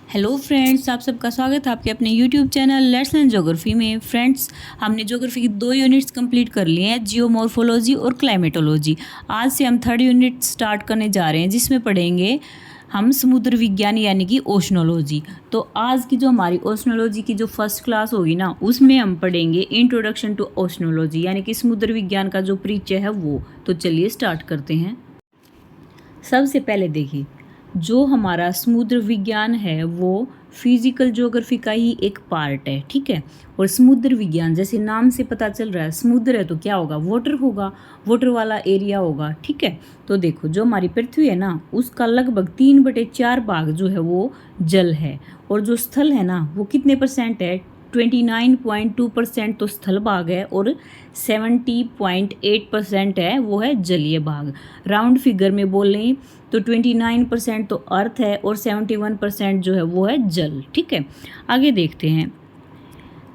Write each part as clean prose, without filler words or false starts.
Hello friends, आप सबका स्वागत है आपके अपने YouTube channel let's learn geography में। फ्रेंड्स, हमने ज्योग्राफी की 2 यूनिट्स कंप्लीट कर लिए हैं, जियोमॉर्फोलॉजी और क्लाइमेटोलॉजी। आज से हम 3rd यूनिट स्टार्ट करने जा रहे हैं, जिसमें पढ़ेंगे हम समुद्र विज्ञान यानी कि ओशनोलॉजी। तो आज की जो हमारी ओशनोलॉजी की जो फर्स्ट क्लास होगी ना, उसमें हम पढ़ेंगे इंट्रोडक्शन टू ओशनोलॉजी यानी कि समुद्र विज्ञान का जो परिचय है वो। तो चलिए स्टार्ट करते हैं। सबसे पहले देखिए, जो हमारा समुद्र विज्ञान है वो फिजिकल ज्योग्राफी का ही एक पार्ट है, ठीक है। और समुद्र विज्ञान जैसे नाम से पता चल रहा है, समुद्र है तो क्या होगा, वाटर होगा, वाटर वाला एरिया होगा, ठीक है। तो देखो, जो हमारी पृथ्वी है ना, उसका लगभग 3/4 भाग जो है वो जल है। और जो स्थल है ना, वो कितने परसेंट है, 29.2% तो स्थल भाग है और 70.8% है वो है जलीय भाग। राउंड फिगर में बोलें तो 29% तो अर्थ है और 71% जो है वो है जल, ठीक है। आगे देखते हैं,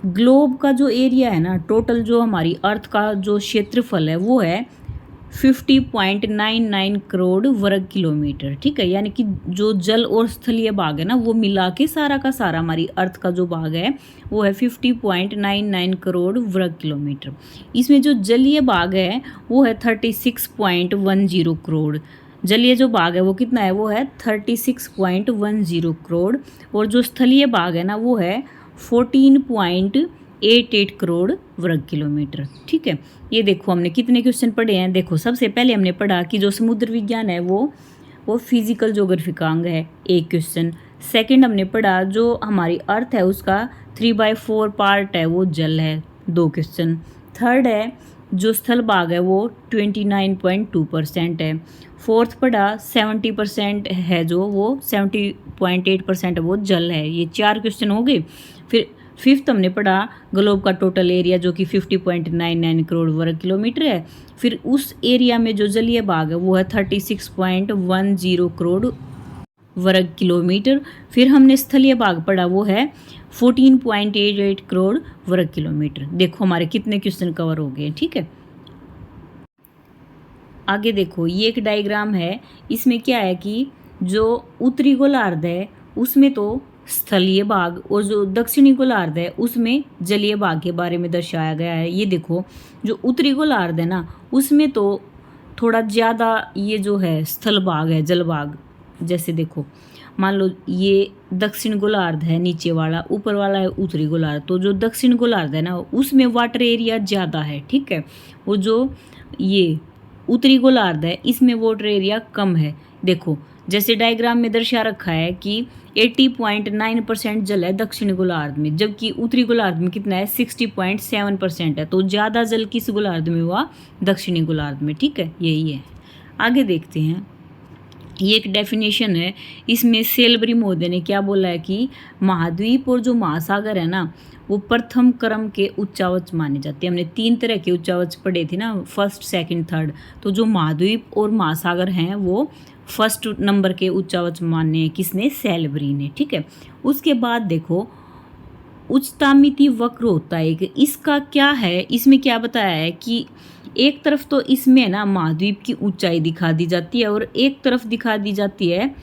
ग्लोब का जो एरिया है ना, टोटल जो हमारी अर्थ का जो क्षेत्रफल है वो है 50.99 करोड़ वर्ग किलोमीटर, ठीक है। यानी कि जो जल और स्थलीय भाग है ना, वो मिला के सारा का सारा हमारी अर्थ का जो भाग है वो है 50.99 करोड़ वर्ग किलोमीटर। इसमें जो जलीय भाग है वो है 36.10 करोड़। जलीय जो भाग है वो कितना है, वो है 36.10 करोड़। और जो स्थलीय भाग है ना, वो है 14.88 करोड़ वर्ग किलोमीटर, ठीक है। ये देखो, हमने कितने क्वेश्चन पढ़े हैं। देखो, सबसे पहले हमने पढ़ा कि जो समुद्र विज्ञान है वो फिजिकल ज्योग्राफी का अंग है, एक क्वेश्चन। सेकंड हमने पढ़ा जो हमारी अर्थ है उसका 3/4 पार्ट है वो जल है, 2 क्वेश्चन। थर्ड है जो स्थल भाग है वो 29.2% है। फोर्थ पढ़ा 70% है, जो वो 70.8% वो जल है। ये 4 क्वेश्चन हो गए। फिर फिफ्थ हमने पढ़ा ग्लोब का टोटल एरिया जो कि 50.99 करोड़ वर्ग किलोमीटर है। फिर उस एरिया में जो जलीय भाग है वो है 36.10 करोड़ वर्ग किलोमीटर। फिर हमने स्थलीय भाग पढ़ा, वो है 14.88 करोड़ वर्ग किलोमीटर। देखो हमारे कितने क्वेश्चन कवर हो गए, ठीक है। आगे देखो, ये एक डायग्राम है। इसमें क्या है कि जो उत्तरी गोलार्ध है उसमें तो स्थलीय भाग और जो दक्षिणी गोलार्ध है उसमें जलीय भाग के बारे में दर्शाया गया है। ये देखो, जो उत्तरी गोलार्ध है ना, उसमें तो थोड़ा ज़्यादा ये जो है स्थल भाग है, जल भाग। जैसे देखो, मान लो ये दक्षिण गोलार्ध है नीचे वाला, ऊपर वाला है उत्तरी गोलार्ध। तो जो दक्षिण गोलार्ध है ना, उसमें वाटर एरिया ज़्यादा है, ठीक है। वो जो ये उत्तरी गोलार्ध है इसमें वाटर एरिया कम है। देखो, जैसे डायग्राम में दर्शा रखा है कि 80.9% जल है दक्षिण गोलार्ध में, जबकि उत्तरी गोलार्ध में कितना है, 60.7% है। तो ज़्यादा जल किस गोलार्ध में हुआ, दक्षिणी गोलार्ध में, ठीक है। यही है। आगे देखते हैं, ये एक डेफिनेशन है। इसमें सेलबरी महोदय ने क्या बोला है कि महाद्वीप और जो महासागर है ना, वो प्रथम क्रम के उच्चावच माने जाते हैं। हमने 3 तरह के उच्चावच पढ़े थे ना, फर्स्ट, सेकंड, थर्ड। तो जो महाद्वीप और महासागर हैं वो फर्स्ट नंबर के उच्चावच माने हैं, किसने, सेलबरी ने, ठीक है। उसके बाद देखो, उच्चतामिति वक्र होता है एक, इसका क्या है, इसमें क्या बताया है कि एक तरफ तो इसमें ना महाद्वीप की ऊंचाई दिखा दी जाती है और एक तरफ दिखा दी जाती है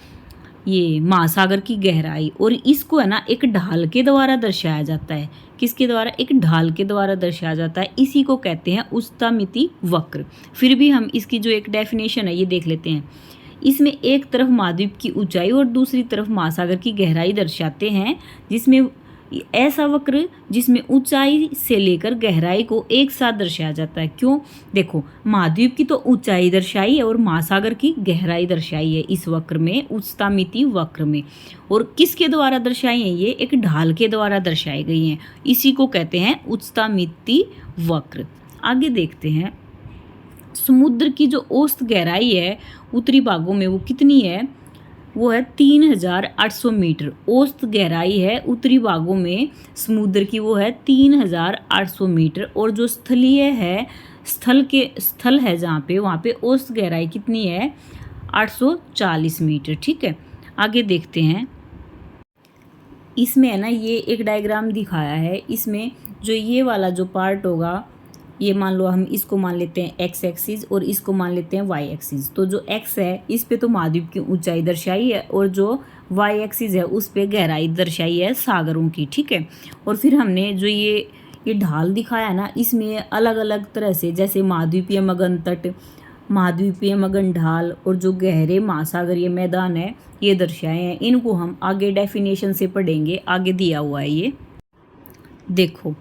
ये महासागर की गहराई। और इसको है ना एक ढाल के द्वारा दर्शाया जाता है। किसके द्वारा, एक ढाल के द्वारा दर्शाया जाता है। इसी को कहते हैं उच्चतामिति वक्र। फिर भी हम इसकी जो एक डेफिनेशन है ये देख लेते हैं। इसमें एक तरफ महाद्वीप की ऊंचाई और दूसरी तरफ महासागर की गहराई दर्शाते हैं, जिसमें ऐसा वक्र जिसमें ऊंचाई से लेकर गहराई को एक साथ दर्शाया जाता है। क्यों, देखो, महाद्वीप की तो ऊंचाई दर्शाई है और महासागर की गहराई दर्शाई है इस वक्र में, उच्चतामिति वक्र में। और किसके द्वारा दर्शाई है, ये एक ढाल के द्वारा दर्शाई गई हैं। इसी को कहते हैं उच्चतामिति वक्र। आगे देखते हैं, समुद्र की जो औसत गहराई है उत्तरी भागों में वो कितनी है, वो है 3800 मीटर। औसत गहराई है उत्तरी भागों में समुद्र की, वो है 3800 मीटर। और जो स्थलीय है, स्थल है जहाँ पे, वहाँ पे औसत गहराई कितनी है, 840 मीटर, ठीक है। आगे देखते हैं, इसमें है ना ये एक डायग्राम दिखाया है। इसमें जो ये वाला जो पार्ट होगा, ये मान लो हम इसको मान लेते हैं एक्स एक्सिस और इसको मान लेते हैं वाई एक्सिस। तो जो एक्स है इस पे तो महाद्वीप की ऊंचाई दर्शाई है और जो वाई एक्सिस है उस पे गहराई दर्शाई है सागरों की, ठीक है। और फिर हमने जो ये ढाल दिखाया ना, इसमें अलग अलग तरह से, जैसे महाद्वीपीय मगन तट, महाद्वीपीय मगन ढाल और जो गहरे महासागरीय मैदान है ये दर्शाए हैं। इनको हम आगे डेफिनेशन से पढ़ेंगे, आगे दिया हुआ है ये देखो।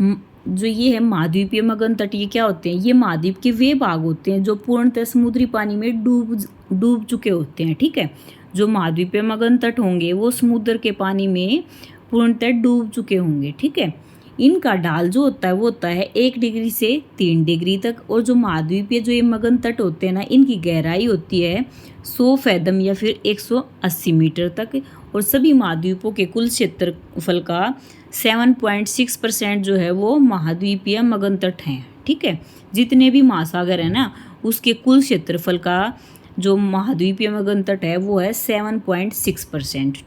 जो ये है महाद्वीपीय मगन तट, ये क्या होते हैं, ये महाद्वीप के वे भाग होते हैं जो पूर्णतः समुद्री पानी में डूब चुके होते हैं, ठीक है। जो महाद्वीपीय मगन तट होंगे वो समुद्र के पानी में पूर्णतः डूब चुके होंगे, ठीक है। इनका ढाल जो होता है वो होता है 1 डिग्री से 3 डिग्री तक। और जो महाद्वीपीय जो ये मगन तट होते हैं ना, इनकी गहराई होती है 100 फैदम या फिर 180 मीटर तक। और सभी महाद्वीपों के कुल क्षेत्रफल का 7.6% जो है वो महाद्वीपीय मगन तट हैं, ठीक है। जितने भी महासागर है ना, उसके कुल क्षेत्रफल का जो महाद्वीपीय मगन तट है वो है 7.6%।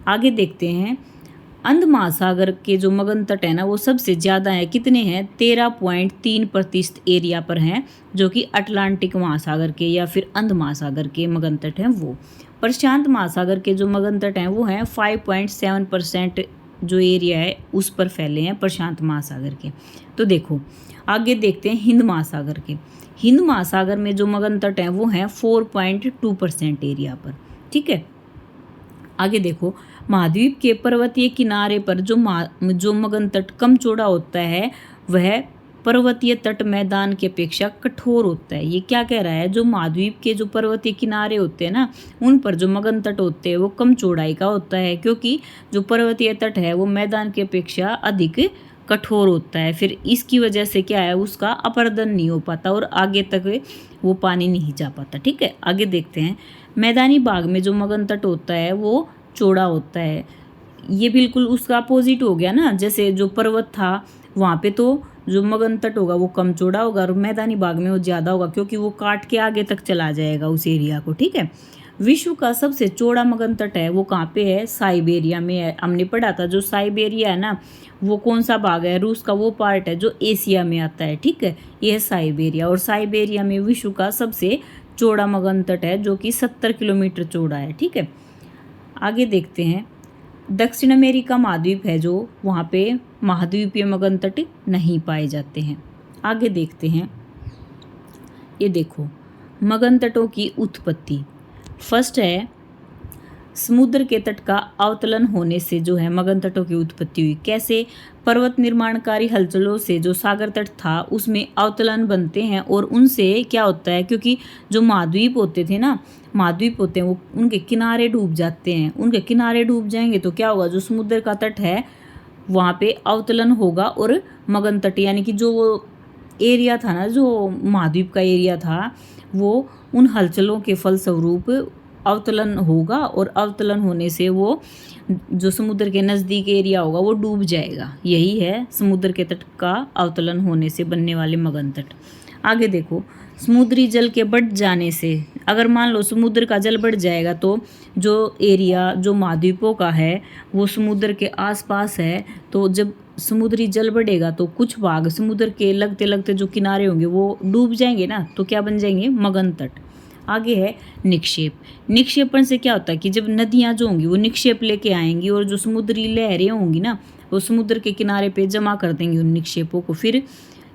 आगे देखते हैं, अंध महासागर के जो मगन तट है ना वो सबसे ज़्यादा है, कितने हैं, 13.3% एरिया पर हैं, जो कि अटलांटिक महासागर के या फिर अंध महासागर के मगन तट हैं वो। प्रशांत महासागर के जो मगन तट हैं वो हैं 5.7% जो एरिया है उस पर फैले हैं प्रशांत महासागर के। तो देखो आगे देखते हैं हिंद महासागर के। हिंद महासागर में जो मगन तट हैं वो हैं 4.2% एरिया पर, ठीक है। आगे देखो, महाद्वीप के पर्वतीय किनारे पर जो मगन तट कम चौड़ा होता है वह पर्वतीय तट मैदान की अपेक्षा कठोर होता है। ये क्या कह रहा है, जो महाद्वीप के जो पर्वतीय किनारे होते हैं ना, उन पर जो मगन तट होते हैं वो कम चौड़ाई का होता है, क्योंकि जो पर्वतीय तट है वो मैदान की अपेक्षा अधिक कठोर होता है। फिर इसकी वजह से क्या है, उसका अपरदन नहीं हो पाता और आगे तक वो पानी नहीं जा पाता, ठीक है। आगे देखते हैं, मैदानी भाग में जो मगन तट होता है वो चौड़ा होता है। ये बिल्कुल उसका अपोजिट हो गया ना, जैसे जो पर्वत था वहाँ पे तो जो मगन तट होगा वो कम चौड़ा होगा और मैदानी भाग में वो ज़्यादा होगा, क्योंकि वो काट के आगे तक चला जाएगा उस एरिया को, ठीक है। विश्व का सबसे चौड़ा मगन तट है वो कहाँ पे है, साइबेरिया में है। हमने पढ़ा था जो साइबेरिया है ना, वो कौन सा भाग है, रूस का वो पार्ट है जो एशिया में आता है, ठीक है। ये है साइबेरिया, और साइबेरिया में विश्व का सबसे चौड़ा मगन तट है जो कि 70 किलोमीटर चौड़ा है, ठीक है। आगे देखते हैं, दक्षिण अमेरिका महाद्वीप है जो वहाँ पे महाद्वीपीय मगन तट नहीं पाए जाते हैं। आगे देखते हैं, ये देखो मगन तटों की उत्पत्ति। फर्स्ट है, समुद्र के तट का अवतलन होने से जो है मगन तटों की उत्पत्ति हुई। कैसे, पर्वत निर्माणकारी हलचलों से जो सागर तट था उसमें अवतलन बनते हैं और उनसे क्या होता है, क्योंकि जो महाद्वीप होते थे ना, महाद्वीप होते हैं वो उनके किनारे डूब जाते हैं। उनके किनारे डूब जाएंगे तो क्या होगा, जो समुद्र का तट है वहाँ पे अवतलन होगा और मगन तट यानी कि जो वो एरिया था ना, जो महाद्वीप का एरिया था, वो उन हलचलों के फलस्वरूप अवतलन होगा और अवतलन होने से वो जो समुद्र के नज़दीक एरिया होगा वो डूब जाएगा। यही है समुद्र के तट का अवतलन होने से बनने वाले मगन तट। आगे देखो, समुद्री जल के बढ़ जाने से, अगर मान लो समुद्र का जल बढ़ जाएगा तो जो एरिया जो महाद्वीपों का है वो समुद्र के आसपास है, तो जब समुद्री जल बढ़ेगा तो कुछ भाग समुद्र के लगते लगते जो किनारे होंगे वो डूब जाएंगे ना, तो क्या बन जाएंगे, मगन तट। आगे है निक्षेप। निक्षेपण से क्या होता है कि जब नदियाँ जो होंगी वो निक्षेप लेके आएंगी और जो समुद्री लहरें होंगी ना वो समुद्र के किनारे पे जमा कर देंगी उन निक्षेपों को। फिर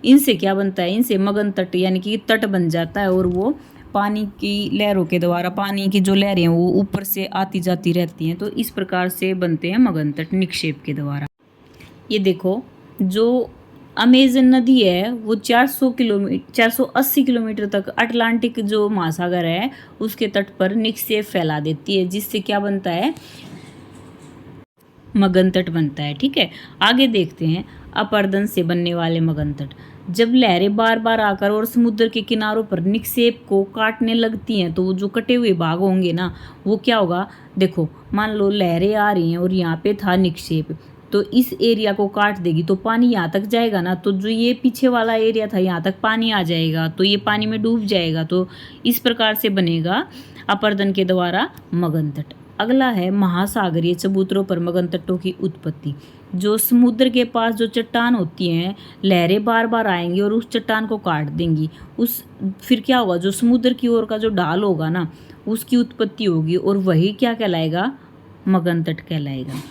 इनसे क्या बनता है, इनसे मगन तट यानी कि तट बन जाता है और वो पानी की लहरों के द्वारा, पानी की जो लहरें हैं वो ऊपर से आती जाती रहती हैं, तो इस प्रकार से बनते हैं मगन तट निक्षेप के द्वारा। ये देखो, जो अमेजन नदी है वो 480 किलोमीटर तक अटलांटिक जो महासागर है उसके तट पर निक्षेप फैला देती है, जिससे क्या बनता है, मगन तट बनता है, ठीक है। आगे देखते हैं, अपरदन से बनने वाले मगन तट। जब लहरें बार बार आकर और समुद्र के किनारों पर निक्षेप को काटने लगती हैं तो वो जो कटे हुए भाग होंगे ना वो क्या होगा, देखो मान लो लहरें आ रही हैं और यहाँ पे था निक्षेप, तो इस एरिया को काट देगी तो पानी यहाँ तक जाएगा ना, तो जो ये पीछे वाला एरिया था यहाँ तक पानी आ जाएगा तो ये पानी में डूब जाएगा। तो इस प्रकार से बनेगा अपरदन के द्वारा मगन तट। अगला है महासागरीय चबूतरों पर मगन तटों की उत्पत्ति। जो समुद्र के पास जो चट्टान होती हैं, लहरें बार बार आएंगी और उस चट्टान को काट देंगी, फिर क्या होगा, जो समुद्र की ओर का जो ढाल होगा ना उसकी उत्पत्ति होगी और वही क्या कहलाएगा, मगन तट कहलाएगा।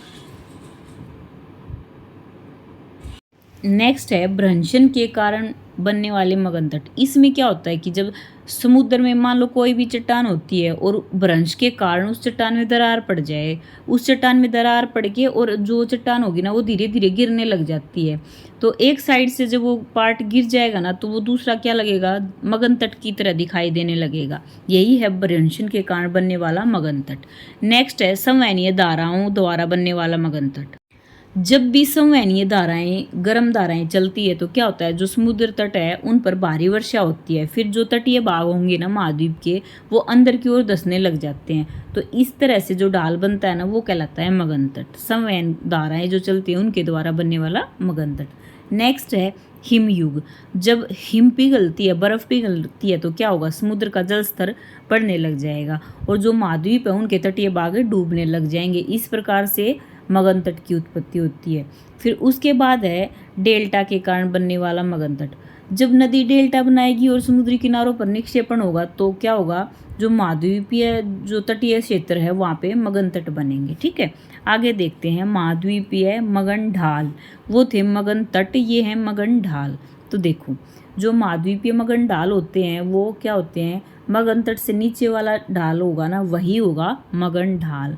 नेक्स्ट है भ्रंशन के कारण बनने वाले मगन तट। इसमें क्या होता है कि जब समुद्र में मान लो कोई भी चट्टान होती है और भ्रंश के कारण उस चट्टान में दरार पड़ जाए, उस चट्टान में दरार पड़ के और जो चट्टान होगी ना वो धीरे धीरे गिरने लग जाती है, तो एक साइड से जब वो पार्ट गिर जाएगा ना तो वो दूसरा क्या लगेगा, मगन तट की तरह दिखाई देने लगेगा। यही है भ्रंशन के कारण बनने वाला मगन तट। नेक्स्ट है संवहनीय धाराओं द्वारा बनने वाला मगन तट। जब भी संवहनीय धाराएं, गर्म धाराएं चलती है तो क्या होता है, जो समुद्र तट है उन पर भारी वर्षा होती है, फिर जो तटीय भाग होंगे ना महाद्वीप के वो अंदर की ओर धंसने लग जाते हैं, तो इस तरह से जो ढाल बनता है ना वो कहलाता है मगन तट। संवहन धाराएं जो चलती हैं उनके द्वारा बनने वाला मगन तट। नेक्स्ट है हिमयुग। जब हिम पिघलती है, बर्फ पिघलती है तो क्या होगा, समुद्र का जल स्तर बढ़ने लग जाएगा और जो महाद्वीप है उनके तटीय भाग डूबने लग जाएंगे। इस प्रकार से मगन तट की उत्पत्ति होती है। फिर उसके बाद है डेल्टा के कारण बनने वाला मगन तट। जब नदी डेल्टा बनाएगी और समुद्री किनारों पर निक्षेपण होगा तो क्या होगा, जो महाद्वीपीय जो तटीय क्षेत्र है वहाँ पे मगन तट बनेंगे। ठीक है, आगे देखते हैं महाद्वीपीय मगन ढाल। वो थे मगन तट, ये है मगन ढाल। तो देखो जो महाद्वीपीय मगन ढाल होते हैं वो क्या होते हैं, मगन तट से नीचे वाला ढाल होगा ना वही होगा मगन ढाल,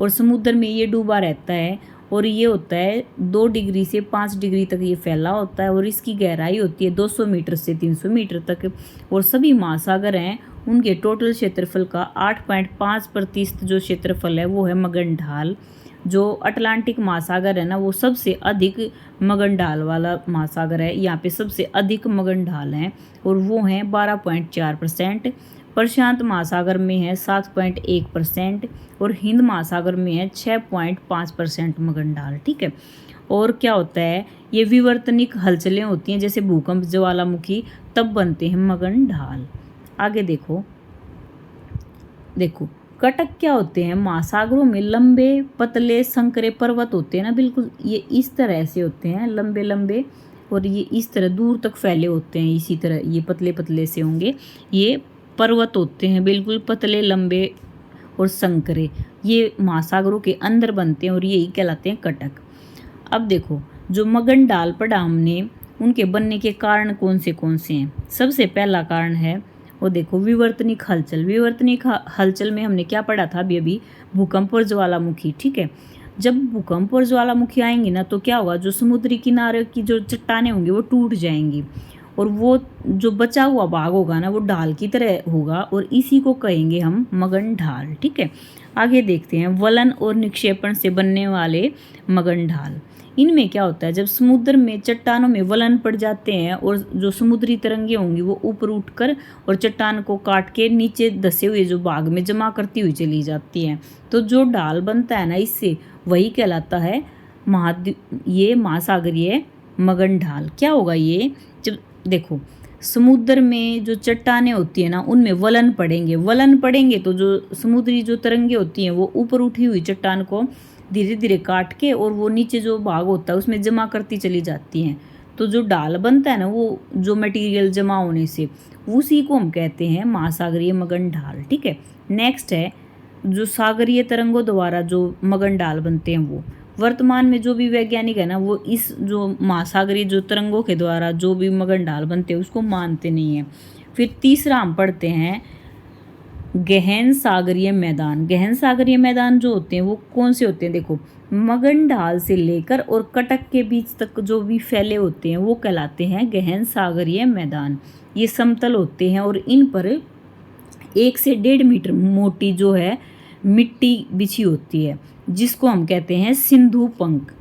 और समुद्र में ये डूबा रहता है और ये होता है 2 डिग्री से 5 डिग्री तक ये फैला होता है और इसकी गहराई होती है 200 मीटर से 300 मीटर तक। और सभी महासागर हैं उनके टोटल क्षेत्रफल का 8.5% जो क्षेत्रफल है वो है मगन ढाल। जो अटलांटिक महासागर है ना वो सबसे अधिक मगन ढाल वाला महासागर है, यहाँ पे सबसे अधिक मगन ढाल हैं और वो हैं 12.4%। प्रशांत महासागर में है 7.1% और हिंद महासागर में है 6.5% मगन ढाल। ठीक है, और क्या होता है, ये विवर्तनिक हलचलें होती हैं जैसे भूकंप, ज्वालामुखी, तब बनते हैं मगन ढाल। आगे देखो कटक क्या होते हैं, महासागरों में लंबे पतले संकरे पर्वत होते हैं ना, बिल्कुल ये इस तरह से होते हैं लंबे लंबे और ये इस तरह दूर तक फैले होते हैं, इसी तरह ये पतले पतले से होंगे, ये पर्वत होते हैं बिल्कुल पतले लंबे और संकरे, ये महासागरों के अंदर बनते हैं और यही कहलाते हैं कटक। अब देखो जो मगन ढाल पढ़ा हमने उनके बनने के कारण कौन से हैं। सबसे पहला कारण है वो देखो विवर्तनिक हलचल। विवर्तनिक हलचल में हमने क्या पढ़ा था अभी, भूकंप और ज्वालामुखी। ठीक है, जब भूकंप और ज्वालामुखी आएंगी ना तो क्या होगा, जो समुद्री किनारे की जो चट्टानें होंगी वो टूट जाएंगी और वो जो बचा हुआ भाग होगा ना वो ढाल की तरह होगा और इसी को कहेंगे हम मगन ढाल। ठीक है, आगे देखते हैं वलन और निक्षेपण से बनने वाले मगन ढाल। इनमें क्या होता है, जब समुद्र में चट्टानों में वलन पड़ जाते हैं और जो समुद्री तरंगे होंगी वो ऊपर उठकर और चट्टान को काट के नीचे धसे हुए जो भाग में जमा करती हुई चली जाती हैं, तो जो ढाल बनता है ना इससे वही कहलाता है ये महासागरीय मगन ढाल। क्या होगा ये, जब देखो समुद्र में जो चट्टानें होती है ना उनमें वलन पड़ेंगे तो जो समुद्री जो तरंगे होती हैं वो ऊपर उठी हुई चट्टान को धीरे धीरे काट के और वो नीचे जो भाग होता है उसमें जमा करती चली जाती हैं, तो जो ढाल बनता है ना वो जो मटेरियल जमा होने से उसी को हम कहते हैं महासागरीय मगन ढाल। ठीक है, नेक्स्ट है जो सागरीय तरंगों द्वारा जो मगन ढाल बनते हैं वो वर्तमान में जो भी वैज्ञानिक है ना वो इस जो महासागरीय जो तरंगों के द्वारा जो भी मगन ढाल बनते हैं उसको मानते नहीं है। फिर तीसरा हम पढ़ते हैं गहन सागरीय मैदान। गहन सागरीय मैदान जो होते हैं वो कौन से होते हैं, देखो मगन ढाल से लेकर और कटक के बीच तक जो भी फैले होते हैं वो कहलाते हैं गहन सागरीय मैदान। ये समतल होते हैं और इन पर 1 से 1.5 मीटर मोटी जो है मिट्टी बिछी होती है जिसको हम कहते हैं सिंधु पंख।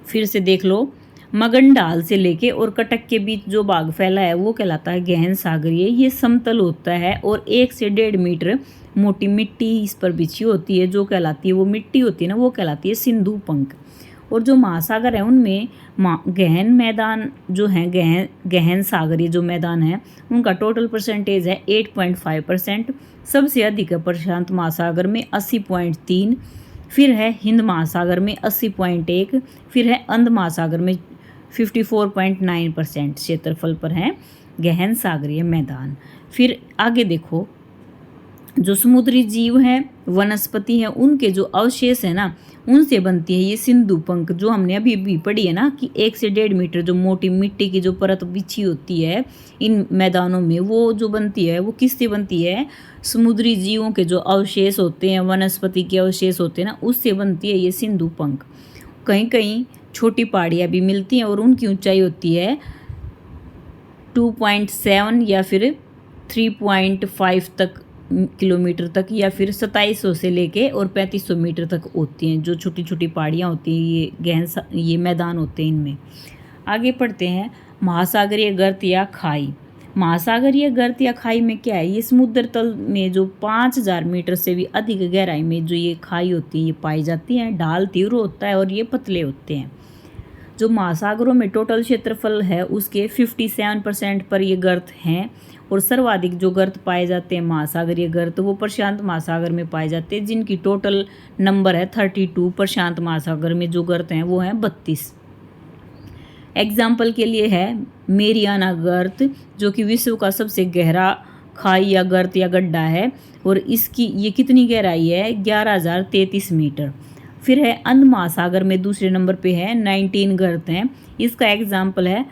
फिर से देख लो, मगन ढाल से लेके और कटक के बीच जो भाग फैला है वो कहलाता है गहन सागरीय। ये समतल होता है और 1 से 1.5 मीटर मोटी मिट्टी इस पर बिछी होती है, जो कहलाती है वो मिट्टी होती है ना वो कहलाती है सिंधु पंख। और जो महासागर है उनमें गहन मैदान जो हैं गहन सागरीय जो मैदान है उनका टोटल परसेंटेज है 8.5%। सबसे अधिक है प्रशांत महासागर में 80.3, फिर है हिंद महासागर में 80.1, फिर है अंध महासागर में 54.9% क्षेत्रफल पर है गहन सागरीय मैदान। फिर आगे देखो जो समुद्री जीव हैं, वनस्पति हैं, उनके जो अवशेष है ना, उनसे बनती है ये सिंधु पंख, जो हमने अभी भी पढ़ी है ना कि 1 से 1.5 मीटर जो मोटी मिट्टी की जो परत बिछी होती है इन मैदानों में, वो जो बनती है वो किससे बनती है? समुद्री जीवों के जो अवशेष होते हैं, वनस्पति के अवशेष होते हैं ना, उससे बनती है ये सिंधु पंख। कहीं कहीं छोटी पहाड़ियाँ भी मिलती हैं और उनकी ऊंचाई होती है 2.7 या फिर 3.5 तक किलोमीटर तक, या फिर 2700 से लेके और 3500 मीटर तक होती हैं। जो छोटी छोटी पहाड़ियाँ होती हैं, ये गहन ये मैदान होते हैं इनमें। आगे पढ़ते हैं, महासागरीय गर्त या खाई। महासागरीय गर्त या खाई में क्या है? ये समुद्र तल में जो 5000 मीटर से भी अधिक गहराई में जो ये खाई होती है ये पाई जाती हैं। ढाल तीव्र होता है और ये पतले होते हैं। जो महासागरों में टोटल क्षेत्रफल है उसके 57% पर ये गर्त हैं, और सर्वाधिक जो गर्त पाए जाते हैं महासागरीय गर्त वो प्रशांत महासागर में पाए जाते हैं, जिनकी टोटल नंबर है 32। प्रशांत महासागर में जो गर्त हैं वो हैं 32। एग्जाम्पल के लिए है मेरियाना गर्त, जो कि विश्व का सबसे गहरा खाई या गर्त या गड्ढा है, और इसकी ये कितनी गहराई है? 11,033 मीटर। फिर है अंध महासागर में दूसरे नंबर पे है 19 गर्त हैं। इसका एग्जाम्पल है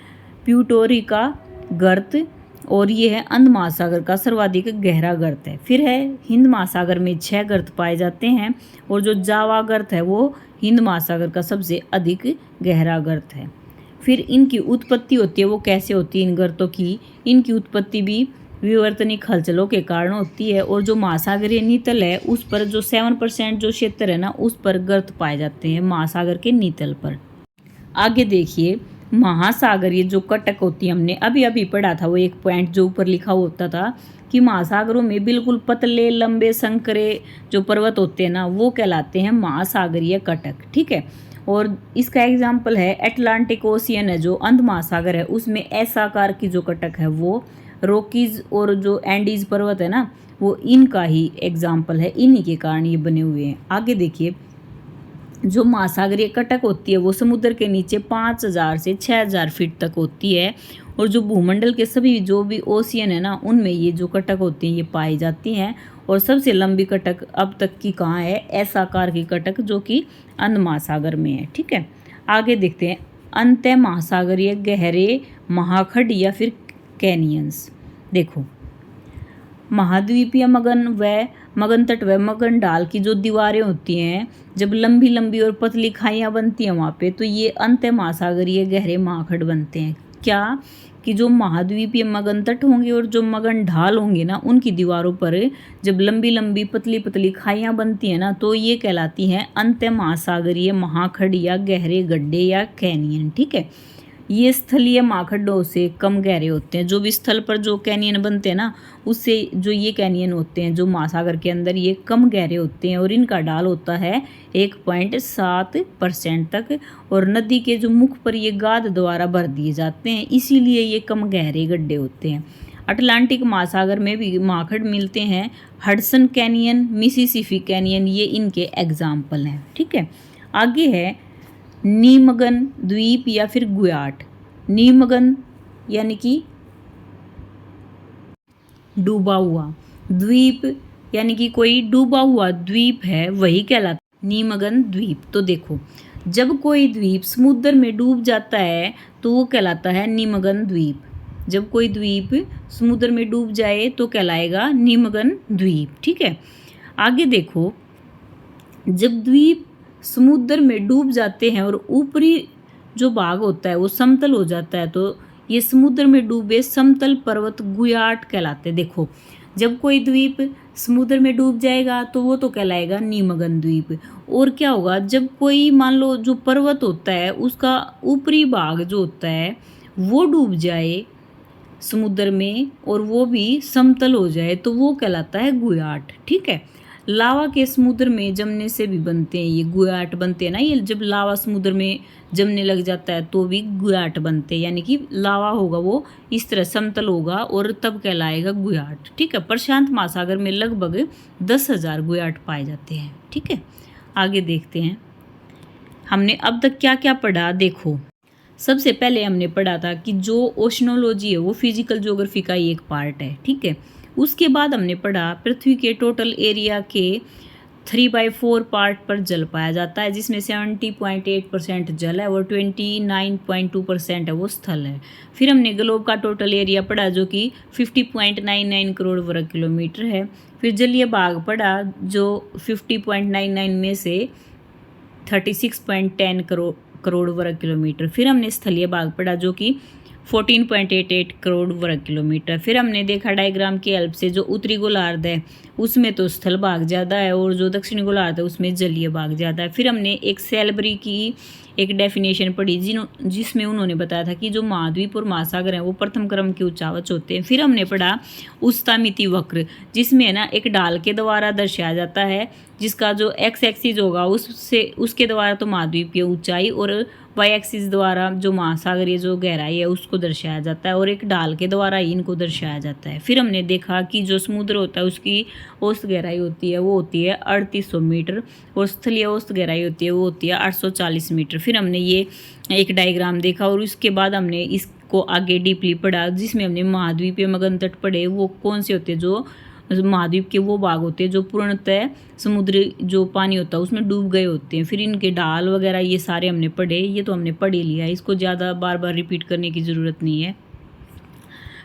प्यूटोरिका गर्त, और ये है अंध महासागर का सर्वाधिक गहरा गर्त है। फिर है हिंद महासागर में 6 गर्त पाए जाते हैं, और जो जावा गर्त है वो हिंद महासागर का सबसे अधिक गहरा गर्त है। फिर इनकी उत्पत्ति होती है, वो कैसे होती है इन गर्तों की? इनकी उत्पत्ति भी विवर्तनिक हलचलों के कारण होती है, और जो महासागरीय नीतल है उस पर जो 7% जो क्षेत्र है ना, उस पर गर्त पाए जाते हैं महासागर के नीतल पर। आगे देखिए, महासागरीय जो कटक होती है, हमने अभी अभी पढ़ा था वो एक पॉइंट जो ऊपर लिखा होता था कि महासागरों में बिल्कुल पतले लंबे संकरे जो पर्वत होते हैं ना, वो कहलाते हैं महासागरीय कटक। ठीक है, और इसका एग्जाम्पल है अटलांटिक ओशियन है, जो अंध महासागर है, उसमें एस आकार की जो कटक है वो रॉकीज, और जो एंडीज पर्वत है ना, वो इनका ही एग्जाम्पल है, इन्हीं के कारण ये बने हुए हैं। आगे देखिए, जो महासागरीय कटक होती है वो समुद्र के नीचे 5000 से 6000 फीट तक होती है, और जो भूमंडल के सभी जो भी ओशियन है ना, उनमें ये जो कटक होती हैं ये पाई जाती हैं। और सबसे लंबी कटक अब तक की कहाँ है? एस आकार की कटक, जो कि अंध महासागर में है। ठीक है, आगे देखते हैं, अंतः महासागरीय गहरे महाखंड या फिर कैनियंस। देखो, महाद्वीपीय मगन तट व मगन ढाल की जो दीवारें होती हैं, जब लंबी लंबी और पतली खाइयाँ बनती हैं वहाँ पे, तो ये अंतः महासागरीय गहरे महाखंड बनते हैं। क्या कि जो महाद्वीपीय मगन तट होंगे और जो मगन ढाल होंगे ना, उनकी दीवारों पर जब लंबी लंबी पतली पतली खाइयाँ बनती हैं ना, तो ये कहलाती हैं अंतः महासागरीय महाखंड या गहरे गड्ढे या कैनियन। ठीक है, ये स्थलीय महाखंडों से कम गहरे होते हैं। जो भी स्थल पर जो कैनियन बनते हैं ना, उससे जो ये कैनियन होते हैं जो महासागर के अंदर, ये कम गहरे होते हैं, और इनका ढाल होता है 1.7% तक, और नदी के जो मुख पर ये गाद द्वारा भर दिए जाते हैं, इसीलिए ये कम गहरे गड्ढे होते हैं। अटलांटिक महासागर में भी महाखंड मिलते हैं, हडसन कैनियन, मिसिसिपी कैनियन, ये इनके एग्जाम्पल हैं। ठीक है, आगे है नीमगन द्वीप या फिर गुयाट। नीमगन यानी कि डूबा हुआ, द्वीप यानी कि कोई डूबा हुआ द्वीप है, वही कहलाता है नीमगन द्वीप। तो देखो, जब कोई द्वीप समुद्र में डूब जाता है तो वो कहलाता है नीमगन द्वीप। जब कोई द्वीप समुद्र में डूब जाए तो कहलाएगा नीमगन द्वीप। ठीक है, आगे देखो, जब द्वीप समुद्र में डूब जाते हैं और ऊपरी जो भाग होता है वो समतल हो जाता है, तो ये समुद्र में डूबे समतल पर्वत गुयाट कहलाते हैं। देखो, जब कोई द्वीप समुद्र में डूब जाएगा तो वो तो कहलाएगा नीमगन द्वीप। और क्या होगा, जब कोई मान लो जो पर्वत होता है उसका ऊपरी भाग जो होता है वो डूब जाए समुद्र में और वो भी समतल हो जाए, तो वो कहलाता है गुयाट। ठीक है, लावा के समुद्र में जमने से भी बनते हैं ये गुयाट बनते हैं ना। ये जब लावा समुद्र में जमने लग जाता है तो भी गुयाट बनते हैं, यानी कि लावा होगा वो इस तरह समतल होगा और तब कहलाएगा गुयाट। ठीक है, प्रशांत महासागर में लगभग 10,000 गुयाट पाए जाते हैं। ठीक है, आगे देखते हैं हमने अब तक क्या क्या पढ़ा। देखो, सबसे पहले हमने पढ़ा था कि जो ओशनोलॉजी है वो फिजिकल ज्योग्राफी का ही एक पार्ट है। ठीक है, उसके बाद हमने पढ़ा पृथ्वी के टोटल एरिया के 3/4 पार्ट पर जल पाया जाता है, जिसमें 70.8% जल है और 29.2% है वो स्थल है। फिर हमने ग्लोब का टोटल एरिया पढ़ा जो कि 50.99 करोड़ वर्ग किलोमीटर है। फिर जलीय भाग पढ़ा जो 50.99 में से 36.10 करोड़ वर्ग किलोमीटर। फिर हमने स्थलीय भाग पढ़ा जो कि 14.88 करोड़ वर्ग किलोमीटर। फिर हमने देखा डायग्राम की हेल्प से जो उत्तरी गोलार्ध है उसमें तो स्थल भाग ज़्यादा है और जो दक्षिणी गोलार्ध है उसमें जलीय भाग ज़्यादा है। फिर हमने एक सैलबरी की एक डेफिनेशन पढ़ी जिसमें उन्होंने बताया था कि जो महाद्वीप और महासागर हैं वो प्रथम क्रम के उच्चावच होते हैं। फिर हमने पढ़ा उस्तामिति वक्र, जिसमें ना एक ढाल के द्वारा दर्शाया जाता है, जिसका जो एक्स एक्सिस होगा उसके द्वारा तो महाद्वीप की ऊंचाई और वाई एक्सिस द्वारा जो महासागरीय जो गहराई है उसको दर्शाया जाता है और एक ढाल के द्वारा ही इनको दर्शाया जाता है। फिर हमने देखा कि जो समुद्र होता है उसकी औसत गहराई होती है वो होती है 3800 मीटर और स्थलीय औसत गहराई होती है वो होती है 840 मीटर। फिर हमने ये एक डायग्राम देखा और उसके बाद हमने इसको आगे डीपली पढ़ा, जिसमें हमने महाद्वीपीय मगन तट पढ़े। वो कौन से होते हैं? जो महाद्वीप के वो भाग होते हैं जो पूर्णतः समुद्री जो पानी होता है उसमें डूब गए होते हैं। फिर इनके ढाल वगैरह ये सारे हमने पढ़े, ये तो हमने पढ़ ही लिया, इसको ज़्यादा बार बार रिपीट करने की ज़रूरत नहीं है।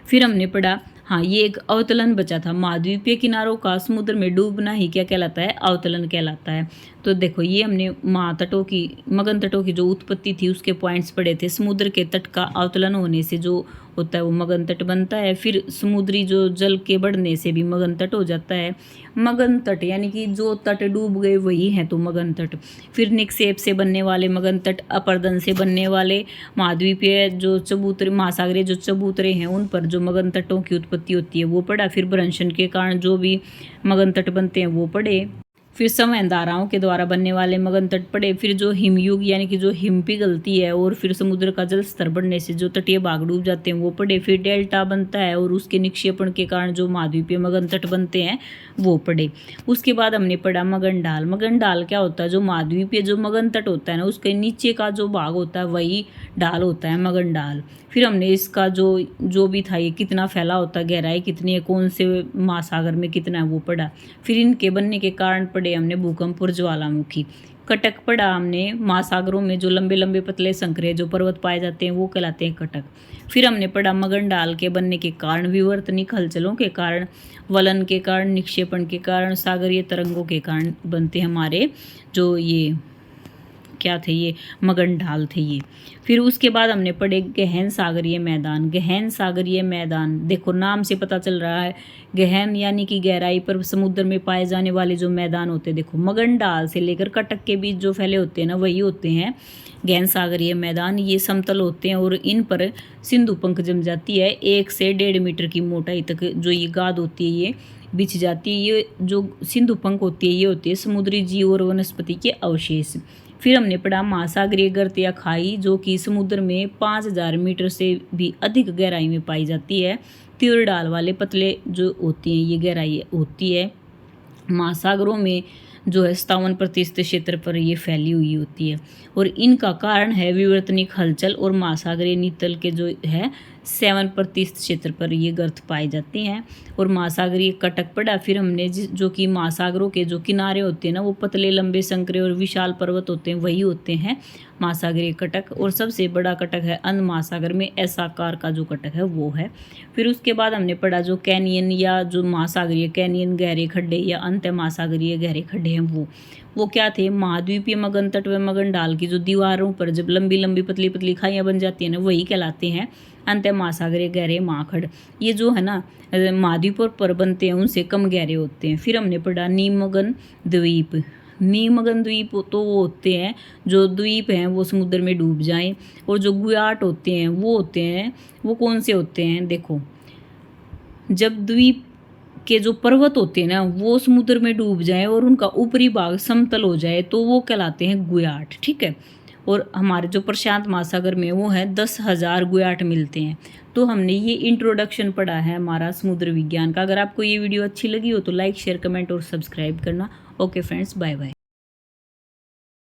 फिर हमने पढ़ा, हाँ, ये एक अवतलन बचा था, महाद्वीपीय किनारों का समुद्र में डूबना ही क्या कहलाता है? अवतलन कहलाता है। तो देखो ये हमने महातटों की मगन तटों की जो उत्पत्ति थी उसके पॉइंट्स पढ़े थे। समुद्र के तट का अवतलन होने से जो होता है वो मगन तट बनता है। फिर समुद्री जो जल के बढ़ने से भी मगन तट हो जाता है। मगन तट यानी कि जो तट डूब गए वही हैं तो मगन तट। फिर निक्षेप से बनने वाले मगन तट, अपरदन से बनने वाले महाद्वीपीय जो चबूतरे महासागरीय जो चबूतरे हैं उन पर जो मगन तटों की उत्पत्ति होती है वो पढ़ा। फिर भ्रंशन के कारण जो भी मगन तट बनते हैं वो पढ़े। फिर संवहन धाराओं के द्वारा बनने वाले मगन तट पड़े। फिर जो हिमयुग यानी कि जो हिम पिघलती है और फिर समुद्र का जल स्तर बढ़ने से जो तटीय भाग डूब जाते हैं वो पड़े। फिर डेल्टा बनता है और उसके निक्षेपण के कारण जो महाद्वीपीय मगन तट बनते हैं वो पड़े। उसके बाद हमने पढ़ा मगन ढाल। मगन ढाल क्या होता है? जो महाद्वीपीय जो मगन तट होता है ना उसके नीचे का जो भाग होता है वही ढाल होता है, मगन ढाल। फिर हमने इसका जो भी था ये कितना फैला होता है, गहराई कितनी है, कौन से महासागर में कितना है वो पढ़ा। फिर इनके बनने के कारण पढ़े हमने भूकंप और ज्वालामुखी। कटक पढ़ा हमने, महासागरों में जो लंबे लंबे पतले संकरे जो पर्वत पाए जाते हैं वो कहलाते हैं कटक। फिर हमने पढ़ा मगन ढाल के बनने के कारण, विवर्तनिक हलचलों के कारण, वलन के कारण, निक्षेपण के कारण, सागरीय तरंगों के कारण बनते हमारे जो ये क्या थे, ये मगन ढाल थे ये। फिर उसके बाद हमने पढ़े गहन सागरीय मैदान। गहन सागरीय मैदान देखो नाम से पता चल रहा है, गहन यानी कि गहराई पर समुद्र में पाए जाने वाले जो मैदान होते हैं, देखो मगन ढाल से लेकर कटक के बीच जो फैले होते हैं ना वही होते हैं गहन सागरीय मैदान। ये समतल होते हैं और इन पर सिंधु पंख जम जाती है। 1 से 1.5 मीटर की मोटाई तक जो ये गाद होती है ये बिछ जाती है। ये जो सिंधु पंख होती है ये होती है समुद्री जीव और वनस्पति के अवशेष। फिर हमने पढ़ा महासागरीय गर्त या खाई जो कि समुद्र में 5000 मीटर से भी अधिक गहराई में पाई जाती है। तीव्र ढाल वाले पतले जो होती हैं ये गहराई होती है। महासागरों में जो है 57% क्षेत्र पर ये फैली हुई होती है और इनका कारण है विवर्तनिक हलचल और महासागरीय नीतल के जो है 7% क्षेत्र पर ये गर्त पाए जाते हैं। और महासागरीय कटक पड़ा। फिर हमने जो कि महासागरों के जो किनारे होते हैं ना वो पतले लंबे संकरे और विशाल पर्वत होते हैं वही होते हैं महासागरीय कटक। और सबसे बड़ा कटक है अंध महासागर में एस आकार का जो कटक है वो है। फिर उसके बाद हमने पढ़ा जो कैनियन या जो महासागरीय कैनियन गहरे खड्डे या अंत महासागरीय गहरे खड्डे हैं वो क्या थे? महाद्वीपीय मगन तट व मगन ढाल की जो दीवारों पर जब लंबी लंबी पतली पतली खाइयाँ बन जाती हैं ना वही कहलाते हैं अंत महासागरीय गहरे महाखड़। ये जो है ना महाद्वीपों पर बनते हैं उनसे कम गहरे होते हैं। फिर हमने पढ़ा नीमगन द्वीप। नीमगन द्वीप तो वो होते हैं जो द्वीप हैं वो समुद्र में डूब जाएं और जो गुयाट होते हैं वो होते हैं वो कौन से होते हैं? देखो जब द्वीप के जो पर्वत होते हैं ना वो समुद्र में डूब जाए और उनका ऊपरी भाग समतल हो जाए तो वो कहलाते हैं गुयाट, ठीक है। और हमारे जो प्रशांत महासागर में वो है 10,000 गुयाट मिलते हैं। तो हमने ये इंट्रोडक्शन पढ़ा है हमारा समुद्र विज्ञान का। अगर आपको ये वीडियो अच्छी लगी हो तो लाइक शेयर कमेंट और सब्सक्राइब करना। Okay friends, bye bye.